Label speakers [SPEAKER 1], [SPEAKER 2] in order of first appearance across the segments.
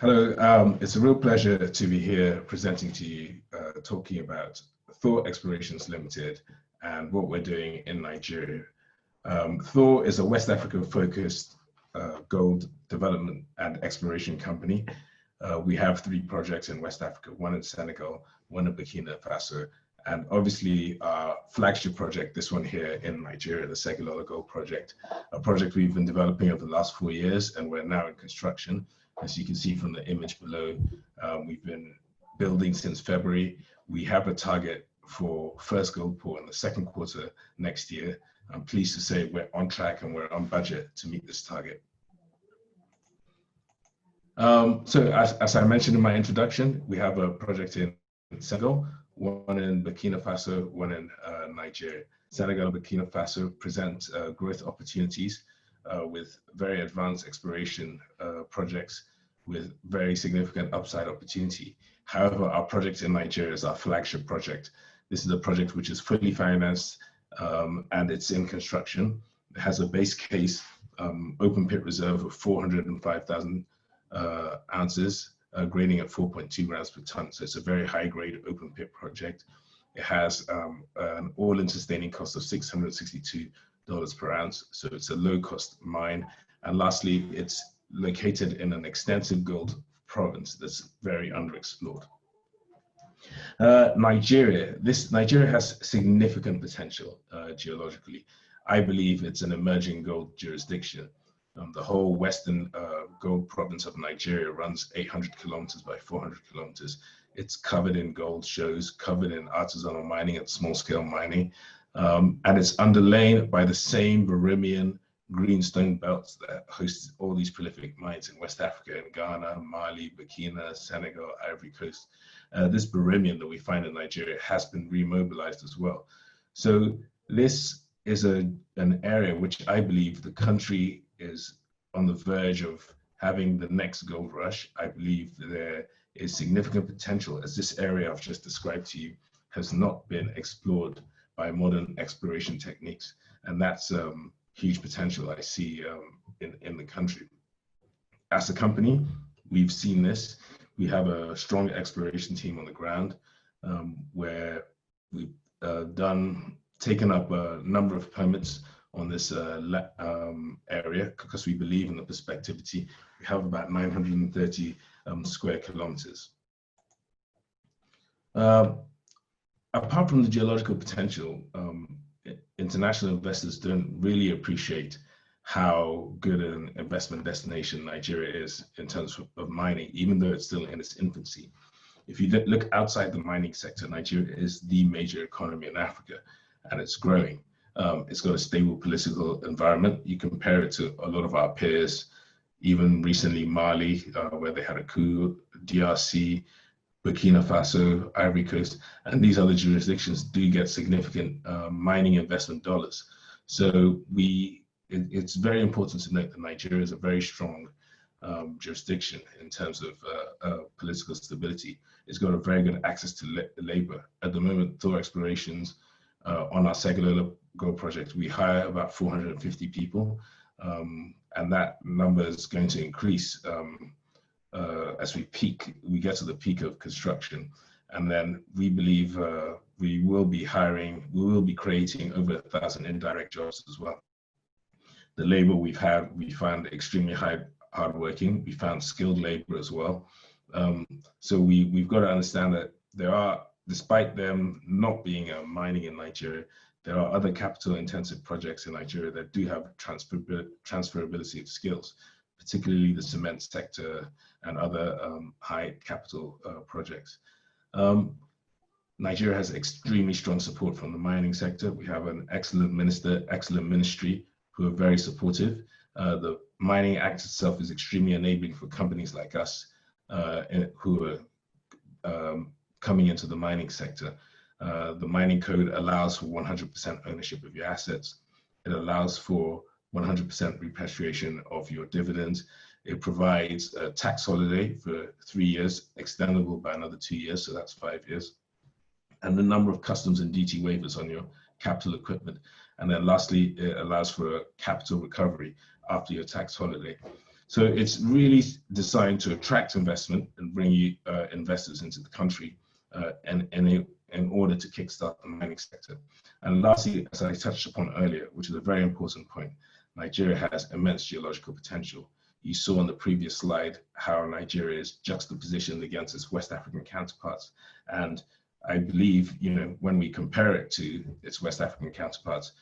[SPEAKER 1] Hello, it's a real pleasure to be here presenting to you, talking about Thor Explorations Limited and what we're doing in Nigeria. Thor is a West Africa-focused gold development and exploration company. We have 3 projects in West Africa, one in Senegal, one in Burkina Faso, and obviously our flagship project, this one here in Nigeria, the Segun Lawson Gold Project, a project we've been developing over the last 4 years, and we're now in construction. As you can see from the image below, we've been building since February. We have a target for first gold pour in the second quarter next year. I'm pleased to say we're on track and we're on budget to meet this target. So as I mentioned in my introduction, we have a project in Senegal, one in Burkina Faso, one in Nigeria. Senegal and Burkina Faso present growth opportunities with very advanced exploration projects with very significant upside opportunity. However, our project in Nigeria is our flagship project. This is a project which is fully financed and it's in construction. It has a base case open pit reserve of 405,000 ounces, grading at 4.2 grams per ton. So it's a very high grade open pit project. It has an all-in sustaining cost of $662 per ounce. So it's a low cost mine. And lastly, it's located in an extensive gold province that's very underexplored. Nigeria has significant potential geologically. I believe it's an emerging gold jurisdiction. The whole western gold province of Nigeria runs 800 kilometers by 400 kilometers. It's covered in gold shows, covered in artisanal mining and small scale mining. And it's underlain by the same Birimian greenstone belts that host all these prolific mines in West Africa, in Ghana, Mali, Burkina, Senegal, Ivory Coast. This Birimian that we find in Nigeria has been remobilized as well. So this is an area which I believe the country is on the verge of having the next gold rush. I believe there is significant potential, as this area I've just described to you has not been explored by modern exploration techniques. And that's huge potential I see in the country. As a company, we've seen this. We have a strong exploration team on the ground where we've taken up a number of permits on this area because we believe in the prospectivity. We have about 930 square kilometers. Apart from the geological potential, international investors don't really appreciate how good an investment destination Nigeria is in terms of mining, even though it's still in its infancy. If you look outside the mining sector, Nigeria is the major economy in Africa, and it's growing. It's got a stable political environment. You compare it to a lot of our peers, even recently Mali, where they had a coup, DRC, Burkina Faso, Ivory Coast, and these other jurisdictions do get significant mining investment dollars. So it's very important to note that Nigeria is a very strong jurisdiction in terms of political stability. It's got a very good access to labor. At the moment, Thor Explorations, on our Segun Lawson Gold Project, we hire about 450 people, and that number is going to increase as we get to the peak of construction. And then we believe we will be creating over 1,000 indirect jobs as well. The labor we found extremely hardworking. We found skilled labor as well. So we've got to understand that despite them not being mining in Nigeria, there are other capital intensive projects in Nigeria that do have transferability of skills, particularly the cement sector and other high capital projects. Nigeria has extremely strong support from the mining sector. We have an excellent ministry who are very supportive. The Mining Act itself is extremely enabling for companies like us who are coming into the mining sector. The mining code allows for 100% ownership of your assets. It allows for 100% repatriation of your dividends. It provides a tax holiday for 3 years, extendable by another 2 years, so that's 5 years. And the number of customs and duty waivers on your capital equipment. And then lastly, it allows for a capital recovery after your tax holiday. So it's really designed to attract investment and bring investors into the country and in order to kickstart the mining sector. And lastly, as I touched upon earlier, which is a very important point, Nigeria has immense geological potential. You saw on the previous slide how Nigeria is juxtapositioned against its West African counterparts. And I believe, when we compare it to its West African counterparts,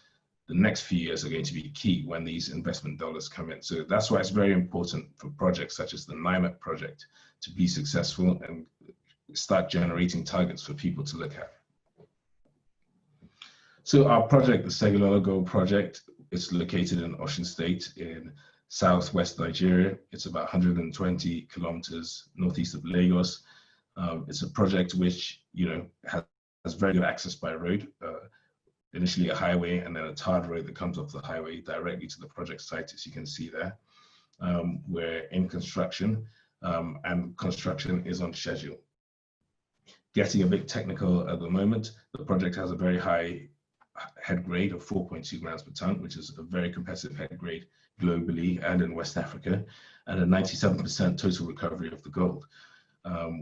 [SPEAKER 1] the next few years are going to be key when these investment dollars come in. So that's why it's very important for projects such as the NIMEP project to be successful and start generating targets for people to look at. So our project, the Segun Lawson Gold Project, is located in Osun State in southwest Nigeria. It's about 120 kilometers northeast of Lagos. It's a project which has very good access by road. Initially a highway and then a tarred road that comes off the highway directly to the project site, as you can see there. We're in construction and construction is on schedule. Getting a bit technical at the moment, the project has a very high head grade of 4.2 grams per ton, which is a very competitive head grade globally and in West Africa, and a 97% total recovery of the gold.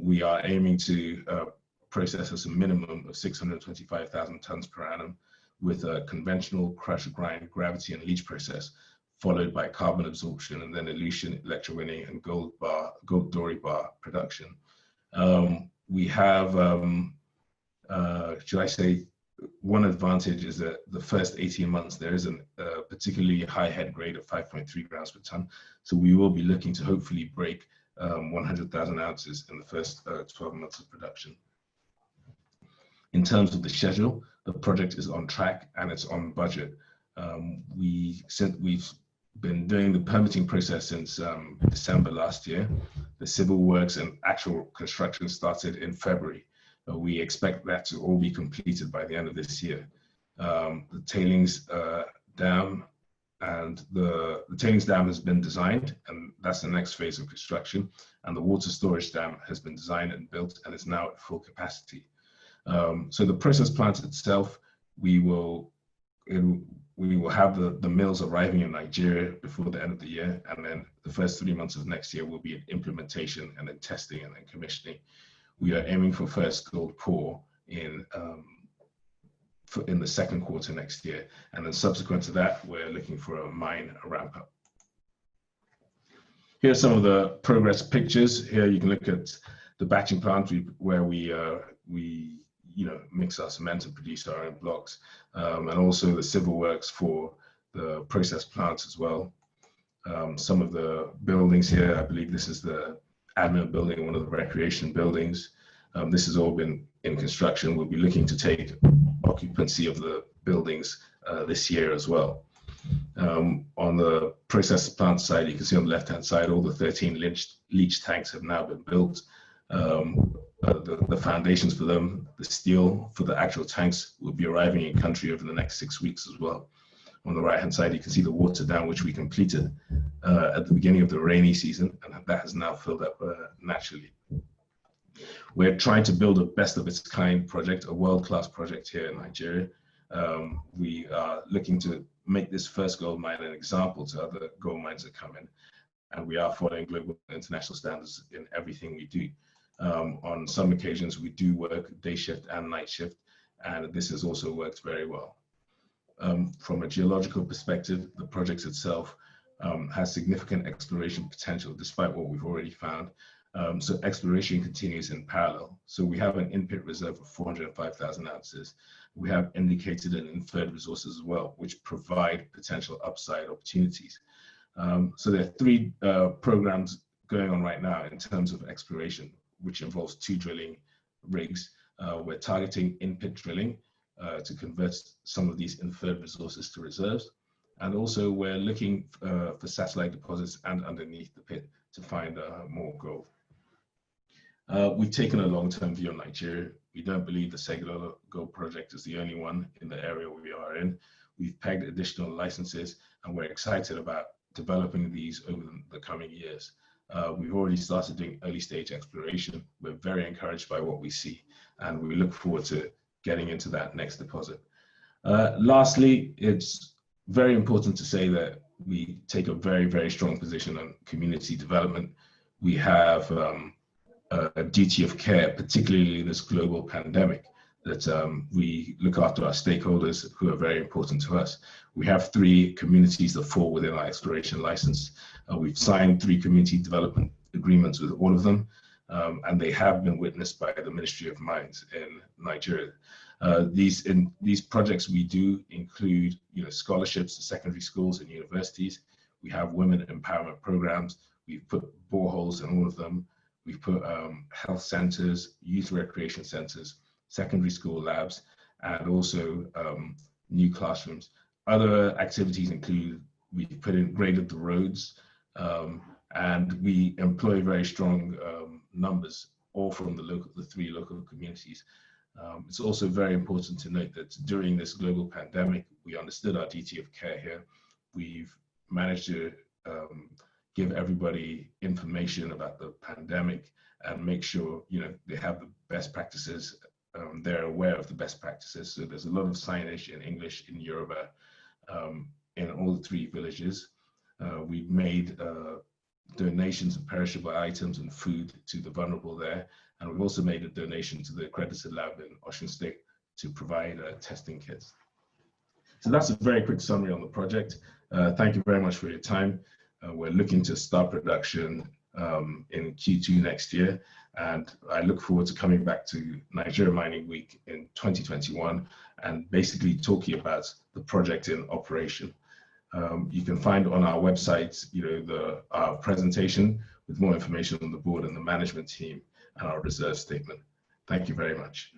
[SPEAKER 1] We are aiming to process as a minimum of 625,000 tons per annum with a conventional crush, grind, gravity and leach process, followed by carbon absorption and then elution, electrowinning and gold doré bar production. We have, should I say, one advantage is that the first 18 months, there is a particularly high head grade of 5.3 grams per ton. So we will be looking to hopefully break 100,000 ounces in the first 12 months of production. In terms of the schedule, the project is on track and it's on budget. We've been doing the permitting process since December last year. The civil works and actual construction started in February. We expect that to all be completed by the end of this year. The tailings dam and the tailings dam has been designed, and that's the next phase of construction. And the water storage dam has been designed and built and is now at full capacity. So the process plant itself, we will have the mills arriving in Nigeria before the end of the year, and then the first 3 months of next year will be in implementation and then testing and then commissioning. We are aiming for first gold pour in the second quarter next year, and then subsequent to that, we're looking for a ramp up. Here are some of the progress pictures. Here you can look at the batching plant where we mix our cement and produce our own blocks, and also the civil works for the process plant as well. Some of the buildings here, I believe this is the admin building, one of the recreation buildings. This has all been in construction. We'll be looking to take occupancy of the buildings this year as well. On the process plant side, you can see on the left-hand side, all the 13 leach tanks have now been built. The foundations for them, the steel for the actual tanks will be arriving in country over the next 6 weeks as well. On the right-hand side, you can see the water dam, which we completed at the beginning of the rainy season, and that has now filled up naturally. We're trying to build a best of its kind project, a world-class project here in Nigeria. We are looking to make this first gold mine an example to other gold mines that come in, and we are following global international standards in everything we do. On some occasions, we do work day shift and night shift, and this has also worked very well. From a geological perspective, the project itself has significant exploration potential, despite what we've already found. So exploration continues in parallel. So we have an in-pit reserve of 405,000 ounces. We have indicated and inferred resources as well, which provide potential upside opportunities. So there are 3 programs going on right now in terms of exploration, which involves 2 drilling rigs. We're targeting in-pit drilling to convert some of these inferred resources to reserves. And also we're looking for satellite deposits and underneath the pit to find more gold. We've taken a long-term view on Nigeria. We don't believe the Segun Lawson Gold Project is the only one in the area we are in. We've pegged additional licenses, and we're excited about developing these over the coming years. We've already started doing early stage exploration. We're very encouraged by what we see, and we look forward to getting into that next deposit. Lastly, it's very important to say that we take a very, very strong position on community development. We have a duty of care, particularly in this global pandemic, that we look after our stakeholders who are very important to us. We have 3 communities that fall within our exploration license. We've signed 3 community development agreements with all of them, and they have been witnessed by the Ministry of Mines in Nigeria. These projects we do include, scholarships to secondary schools and universities. We have women empowerment programs. We've put boreholes in all of them. We've put health centers, youth recreation centers, secondary school labs, and also new classrooms. Other activities include we've graded the roads, and we employ very strong numbers, all from the 3 local communities. It's also very important to note that during this global pandemic, we understood our duty of care here. We've managed to give everybody information about the pandemic and make sure they have the best practices. They're aware of the best practices. So there's a lot of signage in English, in Yoruba, in all the 3 villages. We've made donations of perishable items and food to the vulnerable there. And we've also made a donation to the accredited lab in Osun State to provide testing kits. So that's a very quick summary on the project. Thank you very much for your time. We're looking to start production in Q2 next year. And I look forward to coming back to Nigeria Mining Week in 2021 and basically talking about the project in operation. You can find on our website, our presentation with more information on the board and the management team and our reserve statement. Thank you very much.